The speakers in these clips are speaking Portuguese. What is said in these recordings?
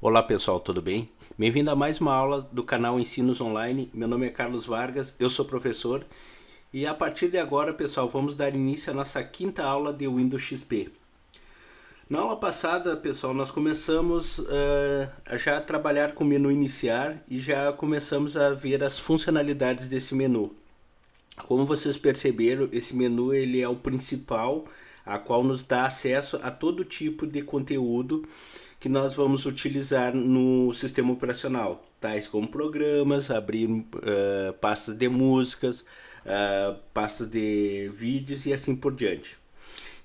Olá pessoal, tudo bem? Bem-vindo a mais uma aula do canal Ensinos Online. Meu nome é Carlos Vargas, eu sou professor e a partir de agora, pessoal, vamos dar início à nossa quinta aula de Windows XP. Na aula passada, pessoal, nós começamos a já trabalhar com o menu iniciar e já começamos a ver as funcionalidades desse menu. Como vocês perceberam, esse menu ele é o principal, a qual nos dá acesso a todo tipo de conteúdo que nós vamos utilizar no sistema operacional, tais como programas, abrir pastas de músicas, pastas de vídeos e assim por diante.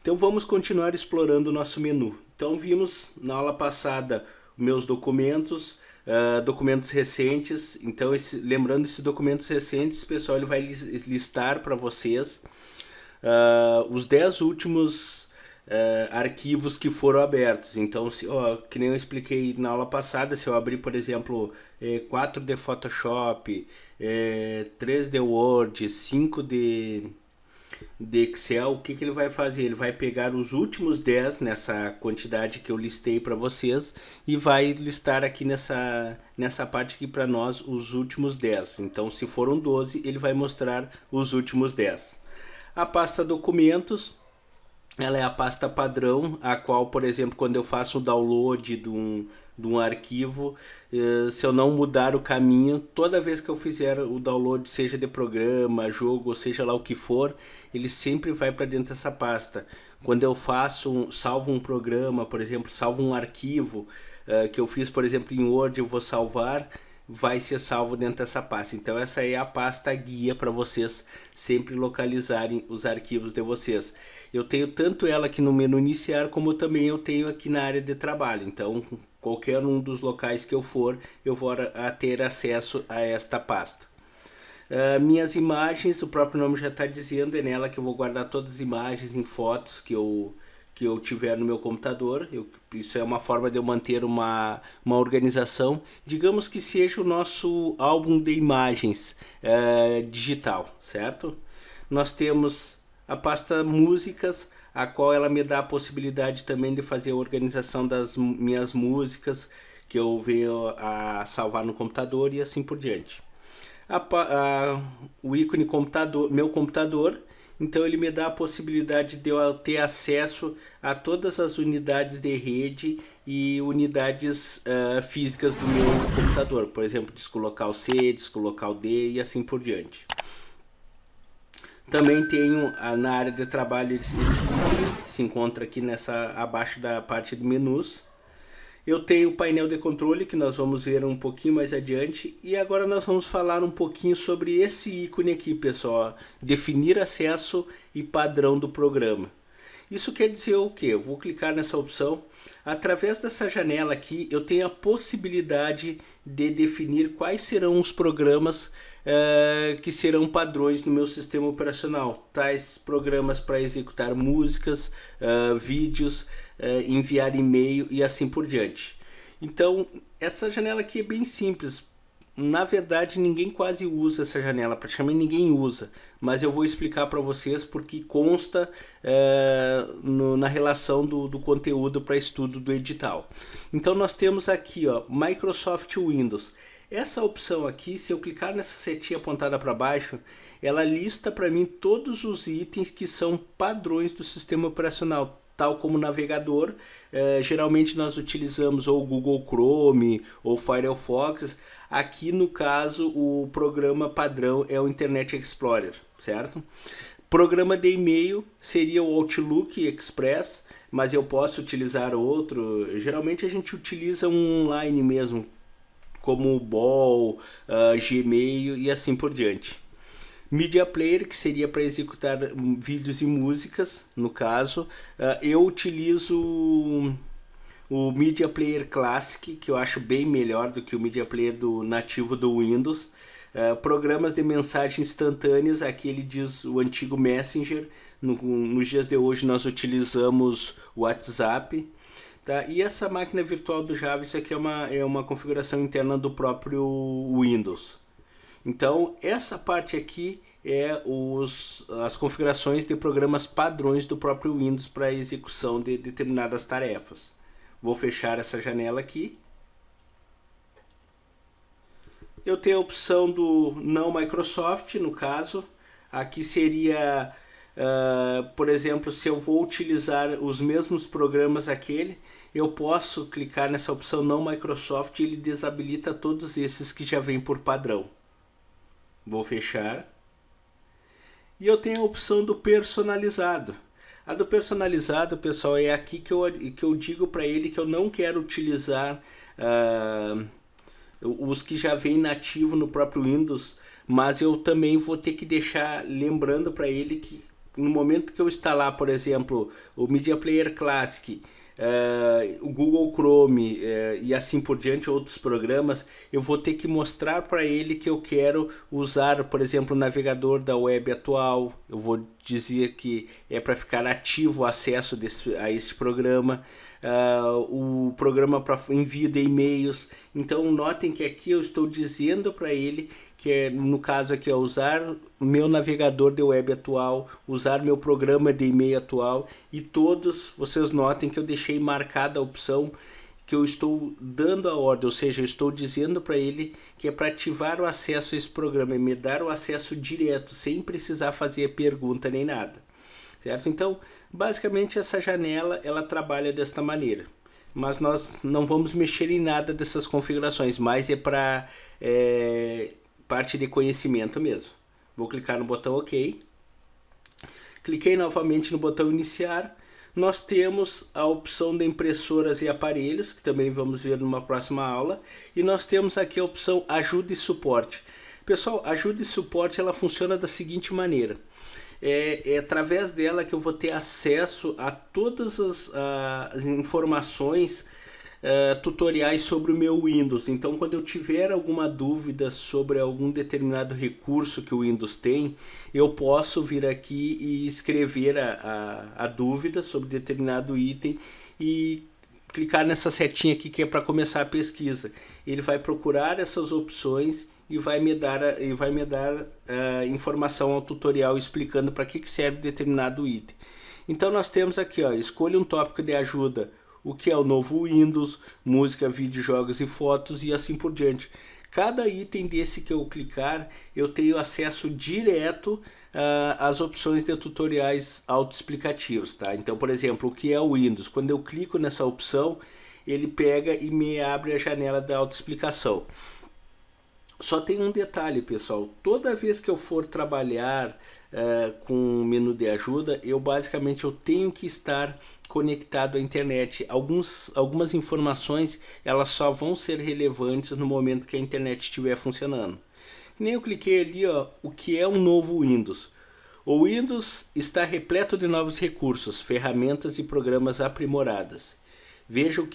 Então vamos continuar explorando o nosso menu. Então vimos na aula passada meus documentos, documentos recentes. Então lembrando esses documentos recentes, pessoal, ele vai listar para vocês os 10 últimos arquivos que foram abertos. Então, que nem eu expliquei na aula passada, se eu abrir, por exemplo, 4D Photoshop, 3D Word, 5D Excel, o que ele vai fazer? Ele vai pegar os últimos 10 nessa quantidade que eu listei para vocês e vai listar aqui nessa parte aqui para nós os últimos 10. Então, se foram 12, ele vai mostrar os últimos 10. A pasta documentos, ela é a pasta padrão, a qual, por exemplo, quando eu faço o download de um arquivo, se eu não mudar o caminho, toda vez que eu fizer o download, seja de programa, jogo, ou seja lá o que for, ele sempre vai para dentro dessa pasta. Quando eu salvo um programa, por exemplo, salvo um arquivo que eu fiz, por exemplo, em Word, eu vou salvar, vai ser salvo dentro dessa pasta. Então essa é a pasta guia para vocês sempre localizarem os arquivos de vocês. Eu tenho tanto ela aqui no menu iniciar, como também eu tenho aqui na área de trabalho. Então qualquer um dos locais que eu for, eu vou ter acesso a esta pasta. Minhas imagens, o próprio nome já está dizendo, é nela que eu vou guardar todas as imagens em fotos que eu tiver no meu computador. Isso é uma forma de eu manter uma organização. Digamos que seja o nosso álbum de imagens digital, certo? Nós temos a pasta músicas, a qual ela me dá a possibilidade também de fazer a organização das minhas músicas que eu venho a salvar no computador e assim por diante. O ícone computador, meu computador, então ele me dá a possibilidade de eu ter acesso a todas as unidades de rede e unidades físicas do meu computador. Por exemplo, disco local C, disco local D e assim por diante. Também tenho na área de trabalho esse ícone, se encontra aqui abaixo da parte de menus. Eu tenho o painel de controle, que nós vamos ver um pouquinho mais adiante. E agora nós vamos falar um pouquinho sobre esse ícone aqui, pessoal. Definir acesso e padrão do programa. Isso quer dizer o quê? Eu vou clicar nessa opção. Através dessa janela aqui, eu tenho a possibilidade de definir quais serão os programas que serão padrões no meu sistema operacional. Tais programas para executar músicas, vídeos, enviar e-mail e assim por diante. Então, essa janela aqui é bem simples. Na verdade, ninguém quase usa essa janela, praticamente ninguém usa, mas eu vou explicar para vocês porque consta na relação do conteúdo para estudo do edital. Então nós temos aqui, Microsoft Windows. Essa opção aqui, se eu clicar nessa setinha apontada para baixo, ela lista para mim todos os itens que são padrões do sistema operacional, tal como navegador. Geralmente nós utilizamos ou Google Chrome ou Firefox. Aqui no caso o programa padrão é o Internet Explorer, certo? Programa de e-mail seria o Outlook Express, mas eu posso utilizar outro. Geralmente a gente utiliza um online mesmo, como o Ball, Gmail e assim por diante. Media Player, que seria para executar vídeos e músicas, no caso. Eu utilizo o Media Player Classic, que eu acho bem melhor do que o Media Player nativo do Windows. Programas de mensagens instantâneas, aqui ele diz o antigo Messenger. Nos dias de hoje nós utilizamos o WhatsApp. Tá? E essa máquina virtual do Java, isso aqui é uma configuração interna do próprio Windows. Então essa parte aqui é as configurações de programas padrões do próprio Windows para execução de determinadas tarefas. Vou fechar essa janela aqui. eu tenho a opção do não Microsoft, no caso. Aqui seria, por exemplo, se eu vou utilizar os mesmos programas aquele, eu posso clicar nessa opção não Microsoft e ele desabilita todos esses que já vêm por padrão. Vou fechar. E eu tenho a opção do personalizado. A do personalizado, pessoal, é aqui que eu digo para ele que eu não quero utilizar os que já vêm nativo no próprio Windows, mas eu também vou ter que deixar lembrando para ele que no momento que eu instalar, por exemplo, o Media Player Classic, o Google Chrome e assim por diante, outros programas, eu vou ter que mostrar para ele que eu quero usar, por exemplo, o navegador da web atual. Eu vou dizer que é para ficar ativo o acesso a esse programa, o programa para envio de e-mails. Então notem que aqui eu estou dizendo para ele que no caso aqui é usar meu navegador de web atual, usar meu programa de e-mail atual, e todos vocês notem que eu deixei marcada a opção que eu estou dando a ordem, ou seja, eu estou dizendo para ele que é para ativar o acesso a esse programa e me dar o acesso direto, sem precisar fazer pergunta nem nada, certo? Então, basicamente essa janela ela trabalha desta maneira, mas nós não vamos mexer em nada dessas configurações, mas é para parte de conhecimento mesmo. Vou clicar no botão OK. Cliquei novamente no botão iniciar. Nós temos a opção de impressoras e aparelhos, que também vamos ver numa próxima aula. E nós temos aqui a opção ajuda e suporte. Pessoal, ajuda e suporte ela funciona da seguinte maneira. É através dela que eu vou ter acesso a todas as informações tutoriais sobre o meu Windows. Então quando eu tiver alguma dúvida sobre algum determinado recurso que o Windows tem, eu posso vir aqui e escrever a dúvida sobre determinado item e clicar nessa setinha aqui que é para começar a pesquisa. Ele vai procurar essas opções e vai me dar informação ao tutorial explicando para que serve determinado item. Então nós temos aqui, ó, escolha um tópico de ajuda, o que é o novo Windows, música, vídeo, jogos e fotos e assim por diante. Cada item desse que eu clicar, eu tenho acesso direto às opções de tutoriais autoexplicativos, tá? Então, por exemplo, o que é o Windows? Quando eu clico nessa opção, ele pega e me abre a janela da autoexplicação. Só tem um detalhe, pessoal. Toda vez que eu for trabalhar com o menu de ajuda, basicamente eu tenho que estar conectado à internet. Algumas informações elas só vão ser relevantes no momento que a internet estiver funcionando. Nem eu cliquei ali, ó, o que é um novo Windows. O Windows está repleto de novos recursos, ferramentas e programas aprimorados. Veja o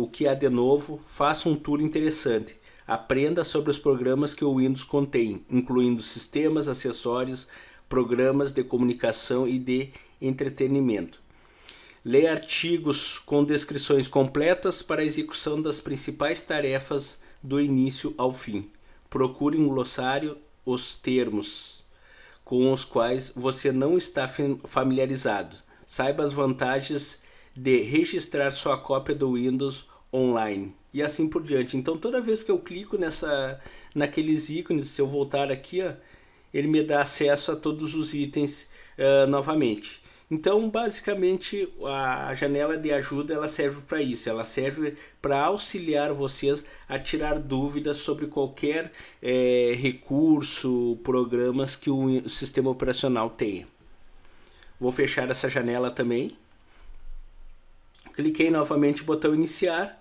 que há de novo, faça um tour interessante. Aprenda sobre os programas que o Windows contém, incluindo sistemas, acessórios, programas de comunicação e de entretenimento. Leia artigos com descrições completas para a execução das principais tarefas do início ao fim. Procure um glossário os termos com os quais você não está familiarizado. Saiba as vantagens de registrar sua cópia do Windows online e assim por diante. Então toda vez que eu clico naqueles ícones, se eu voltar aqui, ó, ele me dá acesso a todos os itens novamente. Então basicamente a janela de ajuda ela serve para isso, ela serve para auxiliar vocês a tirar dúvidas sobre qualquer recurso, programas que o sistema operacional tenha. Vou fechar essa janela também. Cliquei novamente no botão iniciar.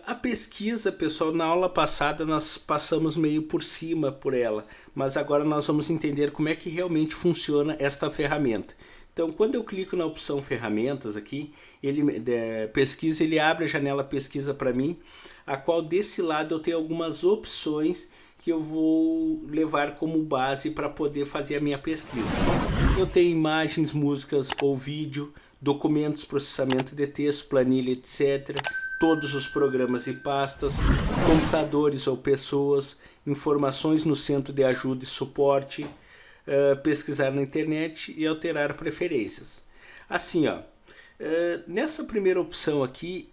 A pesquisa, pessoal, na aula passada nós passamos meio por cima por ela, mas agora nós vamos entender como é que realmente funciona esta ferramenta. Então, quando eu clico na opção ferramentas aqui, pesquisa, ele abre a janela pesquisa para mim, a qual desse lado eu tenho algumas opções que eu vou levar como base para poder fazer a minha pesquisa. Eu tenho imagens, músicas ou vídeo, documentos, processamento de texto, planilha, etc. Todos os programas e pastas, computadores ou pessoas, informações no centro de ajuda e suporte, pesquisar na internet e alterar preferências. Assim, ó, nessa primeira opção aqui,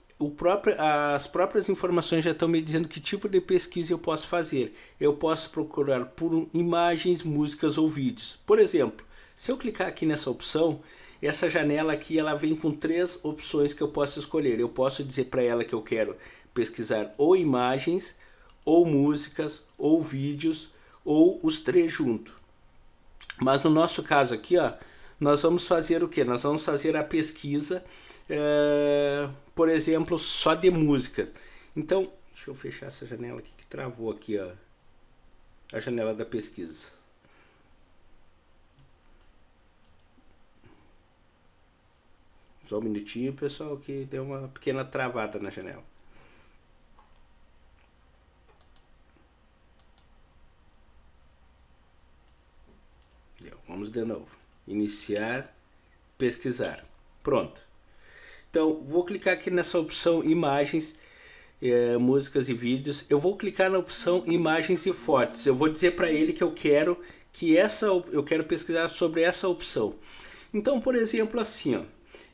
as próprias informações já estão me dizendo que tipo de pesquisa eu posso fazer. Eu posso procurar por imagens, músicas ou vídeos. Por exemplo, se eu clicar aqui nessa opção, essa janela aqui ela vem com 3 opções que eu posso escolher. Eu posso dizer para ela que eu quero pesquisar ou imagens, ou músicas, ou vídeos, ou os 3 juntos. Mas no nosso caso aqui, ó, nós vamos fazer o que? Nós vamos fazer a pesquisa, por exemplo, só de música. Então, deixa eu fechar essa janela aqui que travou aqui, ó, a janela da pesquisa. Só um minutinho, pessoal, que deu uma pequena travada na janela. Vamos de novo. Iniciar, pesquisar. Pronto. Então, vou clicar aqui nessa opção imagens, músicas e vídeos. Eu vou clicar na opção imagens e fotos. Eu vou dizer para ele que eu quero pesquisar sobre essa opção. Então, por exemplo, assim, ó,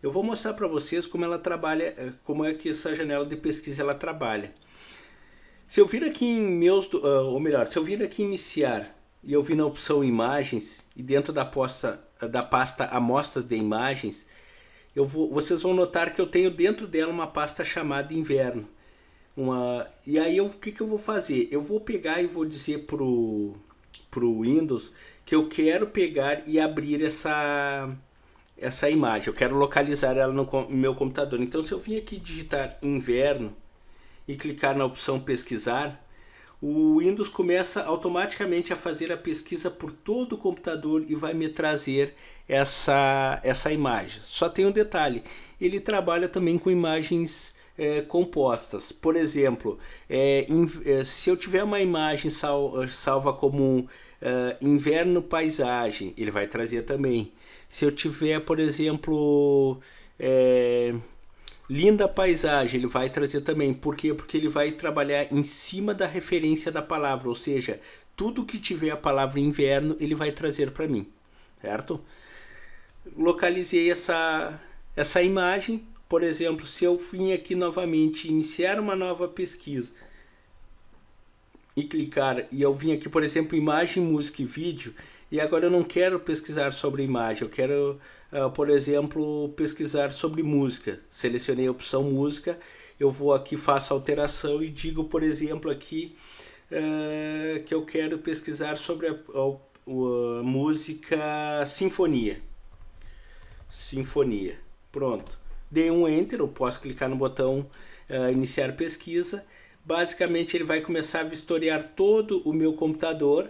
eu vou mostrar para vocês como ela trabalha, como é que essa janela de pesquisa ela trabalha. Se eu vir aqui em se eu vir aqui em iniciar e eu vir na opção imagens e dentro da pasta amostras de imagens, vocês vão notar que eu tenho dentro dela uma pasta chamada inverno. E aí o que eu vou fazer? Eu vou pegar e vou dizer pro Windows que eu quero pegar e abrir essa imagem. Eu quero localizar ela no meu computador. Então, se eu vim aqui digitar inverno e clicar na opção pesquisar, o Windows começa automaticamente a fazer a pesquisa por todo o computador e vai me trazer essa imagem. Só tem um detalhe, ele trabalha também com imagens compostas. Por exemplo, se eu tiver uma imagem salva como inverno paisagem, ele vai trazer também. Se eu tiver, por exemplo, linda paisagem, ele vai trazer também. Por quê? Porque ele vai trabalhar em cima da referência da palavra, ou seja, tudo que tiver a palavra inverno, ele vai trazer para mim, certo? Localizei essa imagem. Por exemplo, se eu vim aqui novamente iniciar uma nova pesquisa e clicar, e eu vim aqui, por exemplo, imagem, música e vídeo, e agora eu não quero pesquisar sobre imagem, eu quero, por exemplo, pesquisar sobre música. Selecionei a opção música, eu vou aqui, faço alteração e digo, por exemplo, aqui que eu quero pesquisar sobre a música sinfonia. Sinfonia. Pronto. Dei um Enter, eu posso clicar no botão iniciar pesquisa. Basicamente ele vai começar a vistoriar todo o meu computador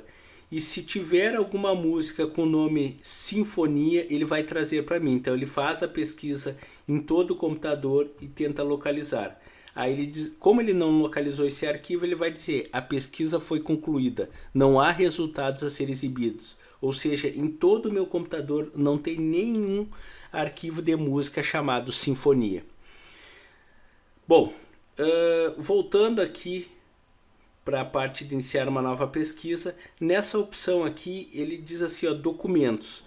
e se tiver alguma música com o nome sinfonia, ele vai trazer para mim. Então ele faz a pesquisa em todo o computador e tenta localizar. Aí ele diz, como ele não localizou esse arquivo, ele vai dizer: a pesquisa foi concluída, não há resultados a ser exibidos. Ou seja, em todo o meu computador não tem nenhum arquivo de música chamado sinfonia. Bom, voltando aqui para a parte de iniciar uma nova pesquisa, nessa opção aqui ele diz assim, ó, documentos.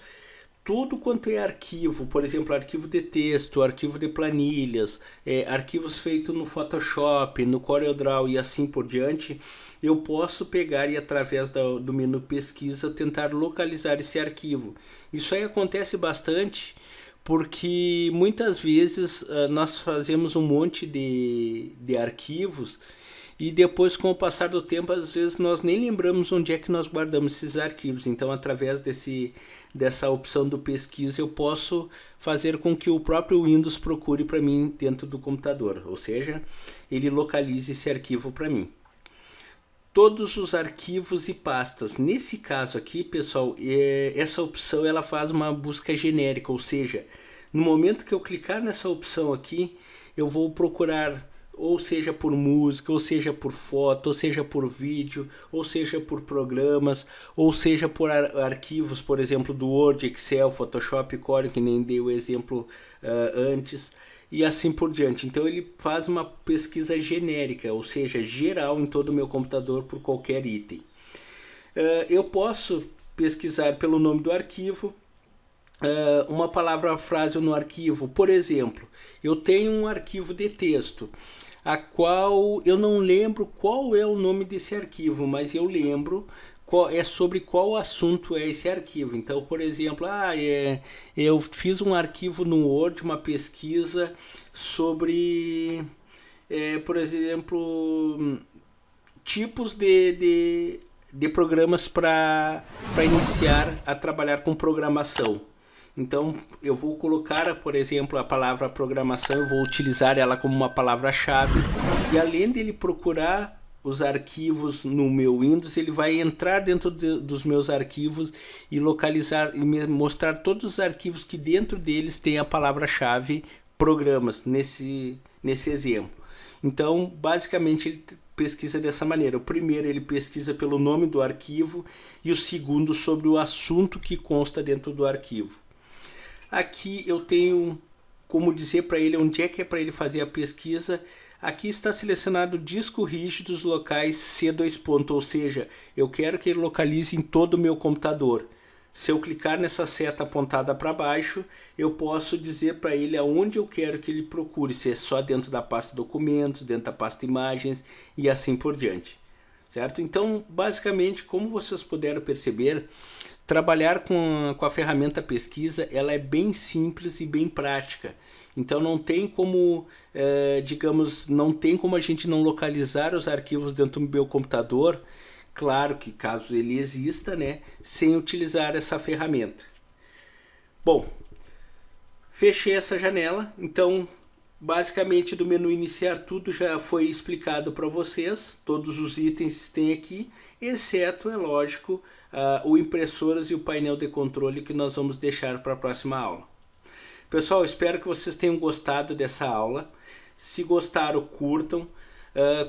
Tudo quanto é arquivo, por exemplo, arquivo de texto, arquivo de planilhas, arquivos feitos no Photoshop, no CorelDRAW e assim por diante, eu posso pegar e através do menu pesquisa tentar localizar esse arquivo. Isso aí acontece bastante porque muitas vezes nós fazemos um monte de arquivos e depois, com o passar do tempo, às vezes nós nem lembramos onde é que nós guardamos esses arquivos. Então, através dessa opção do pesquisa, eu posso fazer com que o próprio Windows procure para mim dentro do computador. Ou seja, ele localize esse arquivo para mim. Todos os arquivos e pastas. Nesse caso aqui, pessoal, essa opção ela faz uma busca genérica. Ou seja, no momento que eu clicar nessa opção aqui, eu vou procurar... ou seja por música, ou seja por foto, ou seja por vídeo, ou seja por programas, ou seja por arquivos, por exemplo, do Word, Excel, Photoshop, Corel, que nem dei o exemplo antes, e assim por diante. Então ele faz uma pesquisa genérica, ou seja, geral em todo o meu computador por qualquer item. Eu posso pesquisar pelo nome do arquivo, uma palavra-frase no arquivo. Por exemplo, eu tenho um arquivo de texto, a qual eu não lembro qual é o nome desse arquivo, mas eu lembro sobre qual assunto é esse arquivo. Então, por exemplo, eu fiz um arquivo no Word, uma pesquisa sobre, por exemplo, tipos de programas para iniciar a trabalhar com programação. Então, eu vou colocar, por exemplo, a palavra programação, eu vou utilizar ela como uma palavra-chave, e além dele procurar os arquivos no meu Windows, ele vai entrar dentro dos meus arquivos e localizar e me mostrar todos os arquivos que dentro deles tem a palavra-chave programas, nesse exemplo. Então, basicamente, ele pesquisa dessa maneira. O primeiro ele pesquisa pelo nome do arquivo e o segundo sobre o assunto que consta dentro do arquivo. Aqui eu tenho como dizer para ele onde é que é para ele fazer a pesquisa. Aqui está selecionado disco rígidos locais C2. Ou seja, eu quero que ele localize em todo o meu computador. Se eu clicar nessa seta apontada para baixo, eu posso dizer para ele aonde eu quero que ele procure, se é só dentro da pasta documentos, dentro da pasta imagens e assim por diante. Certo? Então, basicamente, como vocês puderam perceber, trabalhar com a ferramenta pesquisa, ela é bem simples e bem prática. Então não tem como, digamos, não tem como a gente não localizar os arquivos dentro do meu computador, claro que caso ele exista, né, sem utilizar essa ferramenta. Bom, fechei essa janela, então basicamente do menu iniciar tudo já foi explicado para vocês, todos os itens tem aqui, exceto, é lógico, o impressoras e o painel de controle que nós vamos deixar para a próxima aula. Pessoal, espero que vocês tenham gostado dessa aula. Se gostaram, curtam,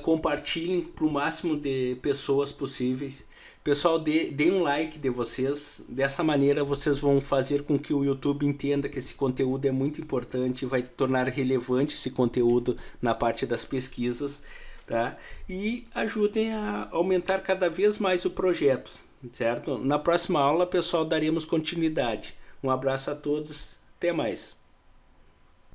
compartilhem para o máximo de pessoas possíveis. Pessoal, deem um like de vocês. Dessa maneira vocês vão fazer com que o YouTube entenda que esse conteúdo é muito importante e vai tornar relevante esse conteúdo na parte das pesquisas, tá? E ajudem a aumentar cada vez mais o projeto, certo? Na próxima aula, pessoal, daremos continuidade. Um abraço a todos, até mais.